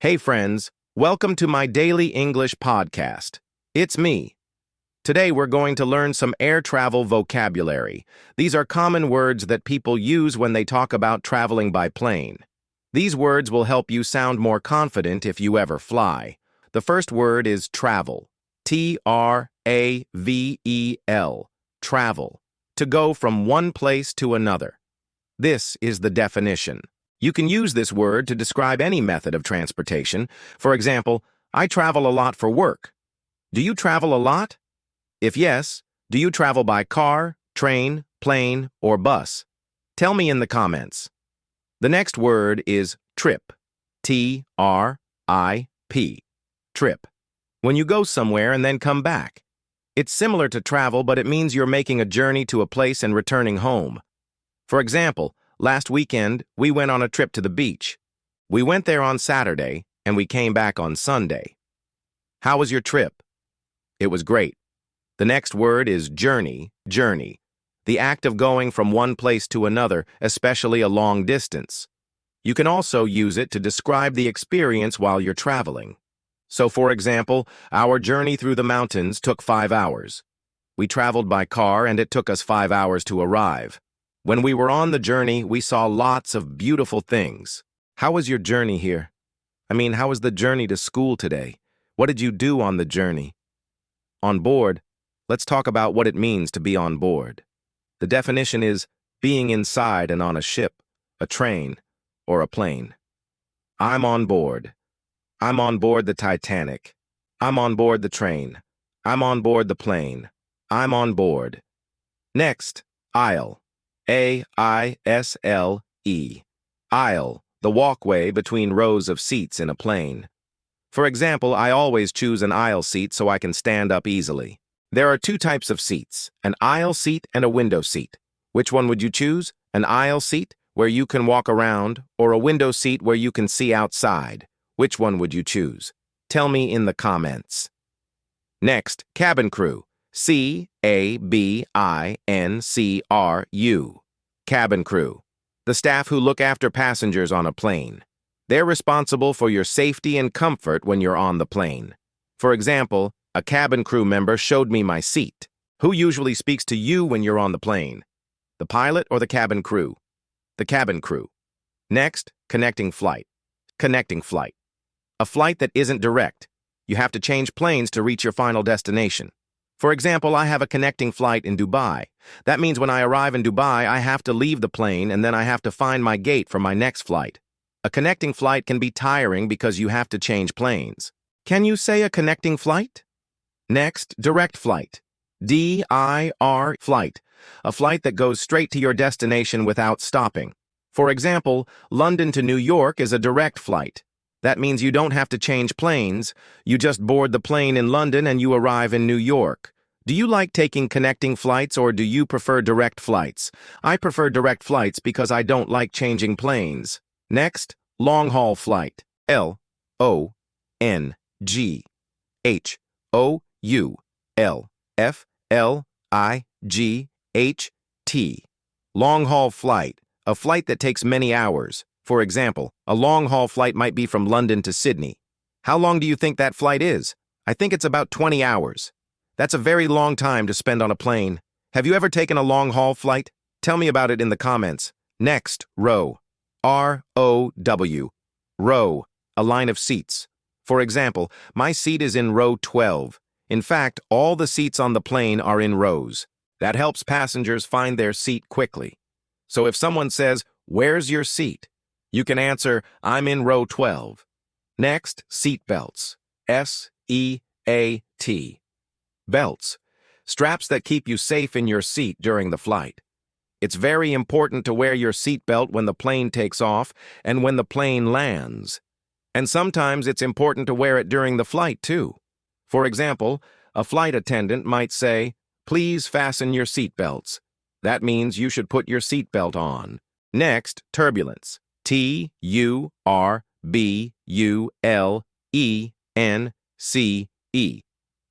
Hey friends, welcome to my daily English podcast. It's me. Today we're going to learn some air travel vocabulary. These are common words that people use when they talk about traveling by plane. These words will help you sound more confident if you ever fly. The first word is travel. Travel. Travel. To go from one place to another. This is the definition. You can use this word to describe any method of transportation. For example, I travel a lot for work. Do you travel a lot? If yes, do you travel by car, train, plane, or bus? Tell me in the comments. The next word is trip. Trip. Trip. When you go somewhere and then come back. It's similar to travel, but it means you're making a journey to a place and returning home. For example, last weekend, we went on a trip to the beach. We went there on Saturday, and we came back on Sunday. How was your trip? It was great. The next word is journey. Journey. The act of going from one place to another, especially a long distance. You can also use it to describe the experience while you're traveling. So, for example, our journey through the mountains took 5 hours. We traveled by car, and it took us 5 hours to arrive. When we were on the journey, we saw lots of beautiful things. How was your journey here? How was the journey to school today? What did you do on the journey? On board, let's talk about what it means to be on board. The definition is being inside and on a ship, a train, or a plane. I'm on board. I'm on board the Titanic. I'm on board the train. I'm on board the plane. I'm on board. Next, aisle. A-I-S-L-E. Aisle, the walkway between rows of seats in a plane. For example, I always choose an aisle seat so I can stand up easily. There are two types of seats, an aisle seat and a window seat. Which one would you choose? An aisle seat, where you can walk around, or a window seat where you can see outside? Which one would you choose? Tell me in the comments. Next, cabin crew. C-A-B-I-N-C-R-U. Cabin crew. The staff who look after passengers on a plane. They're responsible for your safety and comfort when you're on the plane. For example, a cabin crew member showed me my seat. Who usually speaks to you when you're on the plane? The pilot or the cabin crew? The cabin crew. Next, connecting flight. Connecting flight. A flight that isn't direct. You have to change planes to reach your final destination. For example, I have a connecting flight in Dubai. That means when I arrive in Dubai, I have to leave the plane and then I have to find my gate for my next flight. A connecting flight can be tiring because you have to change planes. Can you say a connecting flight? Next, direct flight. D-I-R flight. A flight that goes straight to your destination without stopping. For example, London to New York is a direct flight. That means you don't have to change planes. You just board the plane in London and you arrive in New York. Do you like taking connecting flights or do you prefer direct flights? I prefer direct flights because I don't like changing planes. Next, long-haul flight. L-O-N-G-H-O-U-L-F-L-I-G-H-T. Long-haul flight. A flight that takes many hours. For example, a long-haul flight might be from London to Sydney. How long do you think that flight is? I think it's about 20 hours. That's a very long time to spend on a plane. Have you ever taken a long-haul flight? Tell me about it in the comments. Next, row. R-O-W. Row, a line of seats. For example, my seat is in row 12. In fact, all the seats on the plane are in rows. That helps passengers find their seat quickly. So if someone says, "Where's your seat?" you can answer, "I'm in row 12. Next, seat belts. S-E-A-T. Belts. Straps that keep you safe in your seat during the flight. It's very important to wear your seat belt when the plane takes off and when the plane lands. And sometimes it's important to wear it during the flight, too. For example, a flight attendant might say, "Please fasten your seat belts." That means you should put your seat belt on. Next, turbulence. T-U-R-B-U-L-E-N-C-E.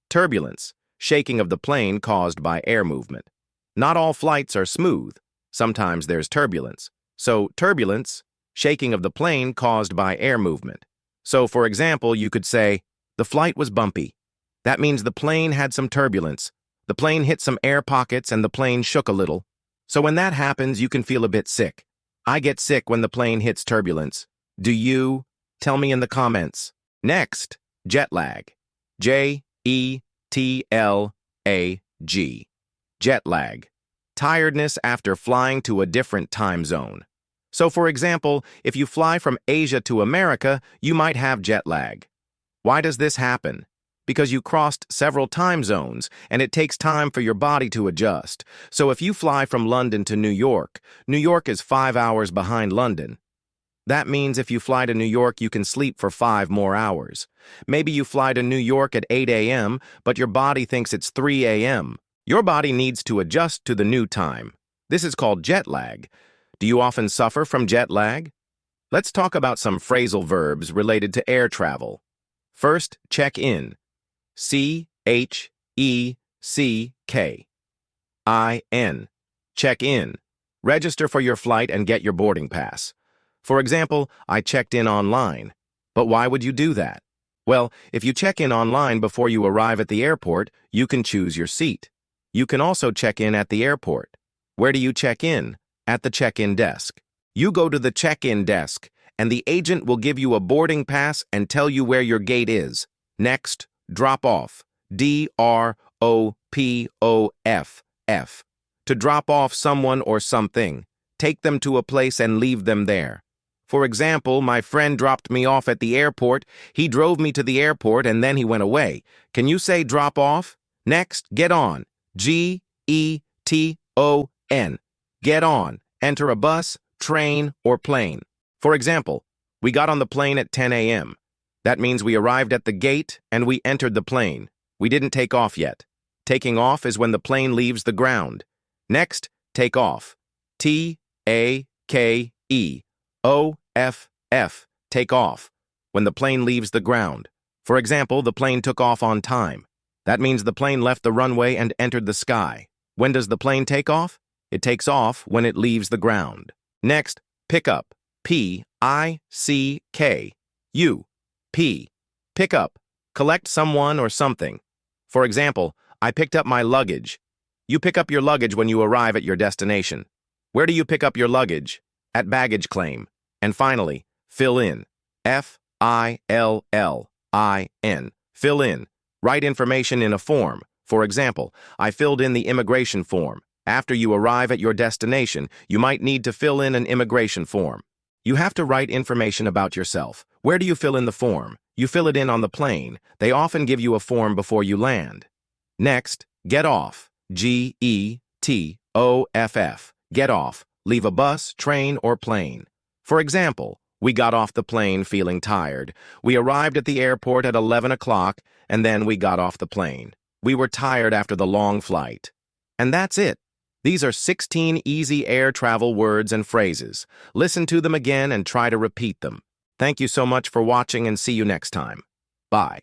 Turbulence, shaking of the plane caused by air movement. Not all flights are smooth. Sometimes there's turbulence. So, turbulence, shaking of the plane caused by air movement. So, for example, you could say, the flight was bumpy. That means the plane had some turbulence. The plane hit some air pockets and the plane shook a little. So when that happens, you can feel a bit sick. I get sick when the plane hits turbulence. Do you? Tell me in the comments. Next, jet lag. J-E-T-L-A-G. Jet lag. Tiredness after flying to a different time zone. So for example, if you fly from Asia to America, you might have jet lag. Why does this happen? Because you crossed several time zones, and it takes time for your body to adjust. So if you fly from London to New York is 5 hours behind London. That means if you fly to New York, you can sleep for 5 more hours. Maybe you fly to New York at 8 a.m., but your body thinks it's 3 a.m. Your body needs to adjust to the new time. This is called jet lag. Do you often suffer from jet lag? Let's talk about some phrasal verbs related to air travel. First, check in. C-H-E-C-K-I-N. Check in. Register for your flight and get your boarding pass. For example, I checked in online. But why would you do that? Well, if you check in online before you arrive at the airport, you can choose your seat. You can also check in at the airport. Where do you check in? At the check-in desk. You go to the check-in desk, and the agent will give you a boarding pass and tell you where your gate is. Next, drop off. D-R-O-P-O-F-F. To drop off someone or something. Take them to a place and leave them there. For example, my friend dropped me off at the airport. He drove me to the airport and then he went away. Can you say drop off? Next, get on. G-E-T-O-N. Get on. Enter a bus, train, or plane. For example, we got on the plane at 10 a.m. That means we arrived at the gate and we entered the plane. We didn't take off yet. Taking off is when the plane leaves the ground. Next, take off. T-A-K-E-O-F-F. Take off. When the plane leaves the ground. For example, the plane took off on time. That means the plane left the runway and entered the sky. When does the plane take off? It takes off when it leaves the ground. Next, pick up. P-I-C-K-U. P. Pick up. Collect someone or something. For example, I picked up my luggage. You pick up your luggage when you arrive at your destination. Where do you pick up your luggage? At baggage claim. And finally, fill in. F-I-L-L-I-N. Fill in. Write information in a form. For example, I filled in the immigration form. After you arrive at your destination, you might need to fill in an immigration form. You have to write information about yourself. Where do you fill in the form? You fill it in on the plane. They often give you a form before you land. Next, get off. G-E-T-O-F-F. Get off. Leave a bus, train, or plane. For example, we got off the plane feeling tired. We arrived at the airport at 11 o'clock, and then we got off the plane. We were tired after the long flight. And that's it. These are 16 easy air travel words and phrases. Listen to them again and try to repeat them. Thank you so much for watching and see you next time. Bye.